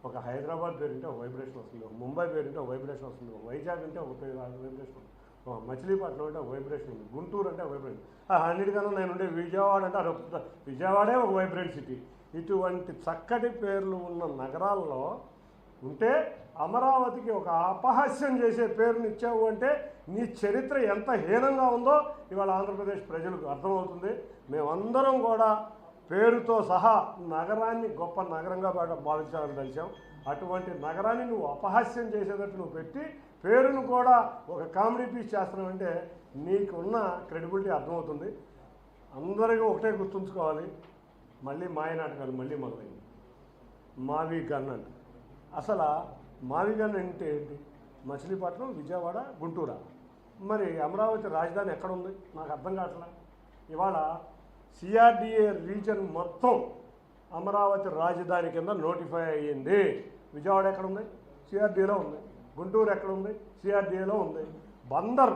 ఒక హైదరాబాద్ పేరుంటే ఒక వైబ్రేషన్ వస్తుంది, ఒక ముంబై పేరుంటే ఒక వైబ్రేషన్ వస్తుంది, ఒక వైజాగ్ అంటే ఒక వైబ్రేషన్ వస్తుంది, ఒక మచిలీపట్నం అంటే ఒక వైబ్రేషన్ ఉంది, గుంటూరు అంటే ఒక వైబ్రేషన్. అన్నిటికన్నా నేను ఉండే విజయవాడ అంటే అది విజయవాడే ఒక వైబ్రెంట్ సిటీ. ఇటువంటి చక్కటి పేర్లు ఉన్న నగరాల్లో ఉంటే అమరావతికి ఒక అపహాస్యం చేసే పేరుని ఇచ్చావు అంటే నీ చరిత్ర ఎంత హీనంగా ఉందో ఇవాళ ఆంధ్రప్రదేశ్ ప్రజలకు అర్థమవుతుంది. మేమందరం కూడా పేరుతో సహా నగరాన్ని గొప్ప నగరంగా భావించాలని తెలిసాం. అటువంటి నగరాన్ని నువ్వు అపహాస్యం చేసేటట్టు నువ్వు పెట్టి పేరును కూడా ఒక కామెడీ పీస్ చేస్తున్నావంటే నీకున్న క్రెడిబిలిటీ అర్థమవుతుంది. అందరికీ ఒకటే గుర్తుంచుకోవాలి, మళ్ళీ మాయ నాటకాలు మళ్ళీ మొదలైంది. మావి గన్ అంటే అసలు మావి గన్ అంటే ఏంటి? మచిలీపట్నం, విజయవాడ, గుంటూరా? మరి అమరావతి రాజధాని ఎక్కడుంది? నాకు అర్థం కావట్లా. ఇవాళ సిఆర్డిఏ రీజన్ మొత్తం అమరావతి రాజధాని కింద నోటిఫై అయ్యింది. విజయవాడ ఎక్కడుంది? సిఆర్డిఏలో ఉంది. గుంటూరు ఎక్కడుంది? సిఆర్డిఏలో ఉంది. బందర్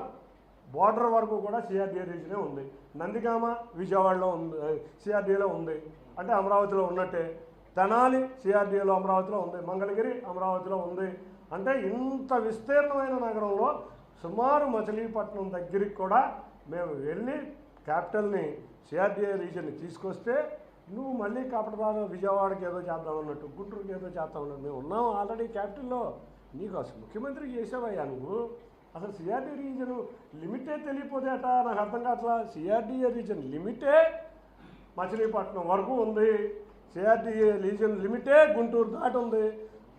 బోర్డర్ వరకు కూడా సిఆర్డిఏ రీజనే ఉంది. నందిగామ విజయవాడలో ఉంది, సిఆర్డిఏలో ఉంది. అంటే అమరావతిలో ఉన్నట్టే. తెనాలి సిఆర్డిఏలో అమరావతిలో ఉంది. మంగళగిరి అమరావతిలో ఉంది. అంటే ఇంత విస్తీర్ణమైన నగరంలో సుమారు మచిలీపట్నం దగ్గరికి కూడా మేము వెళ్ళి క్యాపిటల్ని సిఆర్డిఏ రీజన్ని తీసుకొస్తే నువ్వు మళ్ళీ కాపటదారు విజయవాడకి ఏదో చేద్దామన్నట్టు, గుంటూరుకి ఏదో చేద్దామన్నట్టు. మేము ఉన్నాము ఆల్రెడీ క్యాపిటల్లో. నీకు అసలు ముఖ్యమంత్రి చేసావయ్యా నువ్వు. అసలు సిఆర్డిఏ రీజన్ లిమిటే తెలియపోతే అట నాకు అర్థం కావట్లా. సిఆర్డిఏ రీజన్ లిమిటే మచిలీపట్నం వరకు ఉంది. సిఆర్డిఏ రీజన్ లిమిటే గుంటూరు దాటి ఉంది.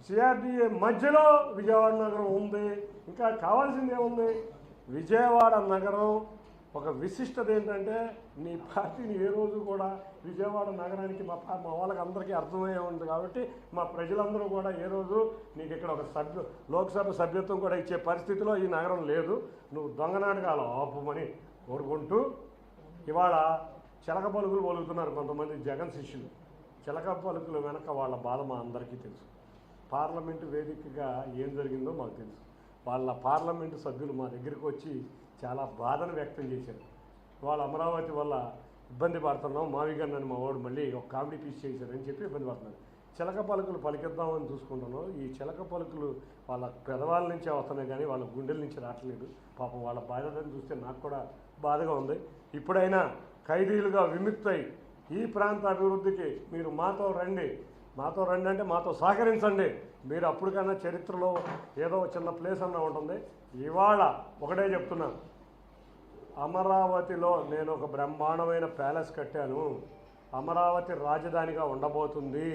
సిఆర్డిఏ మధ్యలో విజయవాడ నగరం ఉంది. ఇంకా కావాల్సింది ఏముంది? విజయవాడ నగరం ఒక విశిష్టత ఏంటంటే నీ పార్టీని ఏ రోజు కూడా విజయవాడ నగరానికి మా వాళ్ళకి అందరికీ అర్థమయ్యే ఉంది కాబట్టి మా ప్రజలందరూ కూడా ఏ రోజు నీకు ఇక్కడ ఒక లోక్సభ సభ్యత్వం కూడా ఇచ్చే పరిస్థితిలో ఈ నగరం లేదు. నువ్వు దొంగ నాటకాలు ఆపమని కోరుకుంటూ ఇవాళ చిలక పలుకులు పలుకుతున్నారు కొంతమంది జగన్ శిష్యులు. చిలక పలుకులు వెనక వాళ్ళ బాధ మా అందరికీ తెలుసు. పార్లమెంటు వేదికగా ఏం జరిగిందో మాకు తెలుసు. వాళ్ళ పార్లమెంటు సభ్యులు మా దగ్గరికి వచ్చి చాలా బాధను వ్యక్తం చేశారు. వాళ్ళ అమరావతి వల్ల ఇబ్బంది పడుతున్నాం, మావిగన్నని మా వాడు మళ్ళీ ఒక కామెడీ పీస్ చేశారని చెప్పి ఇబ్బంది పడుతున్నారు. చిలక పలుకులు పలికిద్దామని చూసుకుంటున్నాం. ఈ చిలక పలుకులు వాళ్ళ పెదవాళ్ళ నుంచే వస్తున్నాయి కానీ వాళ్ళ గుండెల నుంచి రావట్లేదు. పాపం వాళ్ళ బాధలను చూస్తే నాకు కూడా బాధగా ఉంది. ఇప్పుడైనా ఖైదీలుగా విముక్తై ఈ ప్రాంత అభివృద్ధికి మీరు మాతో రండి అంటే మాతో సహకరించండి. మీరు అప్పటికన్నా చరిత్రలో ఏదో చిన్న ప్లేస్ అన్నా ఉంటుంది. ఇవాళ ఒకటే చెప్తున్నా, అమరావతిలో నేను ఒక బ్రహ్మాండమైన ప్యాలెస్ కట్టాను. అమరావతి రాజధానిగా ఉండబోతుంది.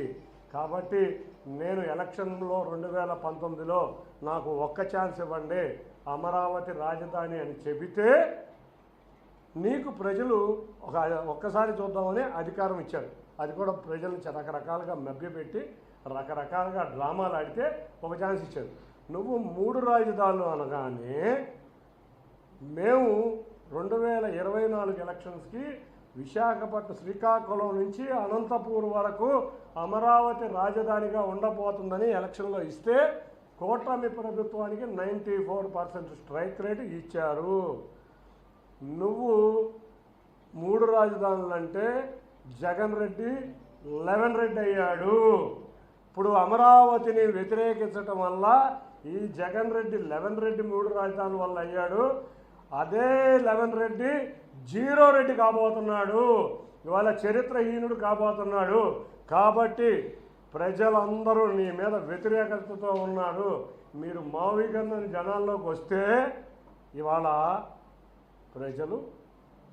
కాబట్టి నేను ఎలక్షన్లో 2019లో నాకు ఒక్క ఛాన్స్ ఇవ్వండి, అమరావతి రాజధాని అని చెబితే నీకు ప్రజలు ఒక్కసారి చూద్దామని అధికారం ఇచ్చారు. అది కూడా ప్రజలను రకరకాలుగా మభ్యపెట్టి రకరకాలుగా డ్రామాలు ఆడితే ఒక ఛాన్స్ ఇచ్చారు. నువ్వు 3 రాజధానులు అనగానే మేము 2024 ఎలక్షన్స్కి విశాఖపట్నం శ్రీకాకుళం నుంచి అనంతపూర్ వరకు అమరావతి రాజధానిగా ఉండబోతుందని ఎలక్షన్లో ఇస్తే కూటమి ప్రభుత్వానికి 94% స్ట్రైక్ రేటు ఇచ్చారు. నువ్వు 3 రాజధానులు అంటే జగన్ రెడ్డి 11 రెడ్డి అయ్యాడు. ఇప్పుడు అమరావతిని వ్యతిరేకించటం వల్ల ఈ జగన్ రెడ్డి 11 రెడ్డి 3 రాజధానుల వల్ల అయ్యాడు. అదే 11 రెడ్డి 0 రెడ్డి కాబోతున్నాడు. ఇవాళ చరిత్రహీనుడు కాబోతున్నాడు. కాబట్టి ప్రజలందరూ నీ మీద వ్యతిరేకతతో ఉన్నారు. మీరు మావిగన్నని జనాల్లోకి వస్తే ఇవాళ ప్రజలు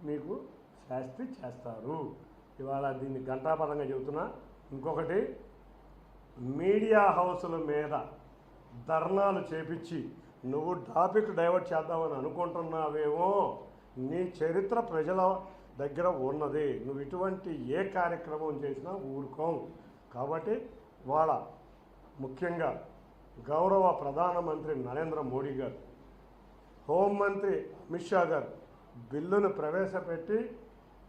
మీకు శాస్తి చేస్తారు. ఇవాళ దీన్ని ఘంటాపథంగా చెబుతున్నా. ఇంకొకటి, మీడియా హౌసుల మీద ధర్నాలు చేపించి నువ్వు టాపిక్ డైవర్ట్ చేద్దామని అనుకుంటున్నావేమో. నీ చరిత్ర ప్రజల దగ్గర ఉన్నది. నువ్వు ఇటువంటి ఏ కార్యక్రమం చేసినా ఊరుకోం. కాబట్టి వాళ్ళ ముఖ్యంగా గౌరవ ప్రధానమంత్రి నరేంద్ర మోడీ గారు, హోంమంత్రి అమిత్ షా గారు బిల్లును ప్రవేశపెట్టి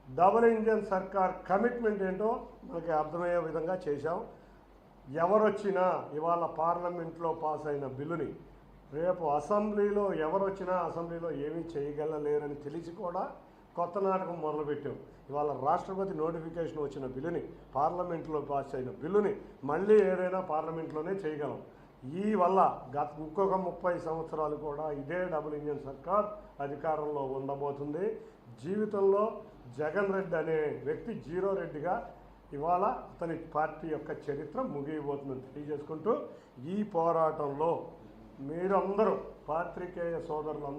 డబుల్ ఇంజన్ సర్కార్ కమిట్మెంట్ ఏంటో మనకి అర్థమయ్యే విధంగా చేశాం. ఎవరొచ్చినా ఇవాళ పార్లమెంట్లో పాస్ అయిన బిల్లుని రేపు అసెంబ్లీలో ఎవరొచ్చినా అసెంబ్లీలో ఏమీ చేయగలలేరని తెలిసి కూడా కొత్త నాటకం మొదలుపెట్టాం. ఇవాళ రాష్ట్రపతి నోటిఫికేషన్ వచ్చిన బిల్లుని, పార్లమెంట్లో పాస్ అయిన బిల్లుని మళ్ళీ ఏదైనా పార్లమెంట్లోనే చేయగలం. ఈ వల్ల ఇంకొక 30 సంవత్సరాలు కూడా ఇదే డబుల్ ఇంజన్ సర్కార్ అధికారంలో ఉండబోతుంది. జీవితంలో జగన్ రెడ్డి అనే వ్యక్తి జీరో రెడ్డిగా ఇవాళ అతని పార్టీ యొక్క చరిత్ర ముగియబోతుందని తెలియజేసుకుంటూ, ఈ పోరాటంలో మీరందరూ పాత్రికేయ సోదరులందరూ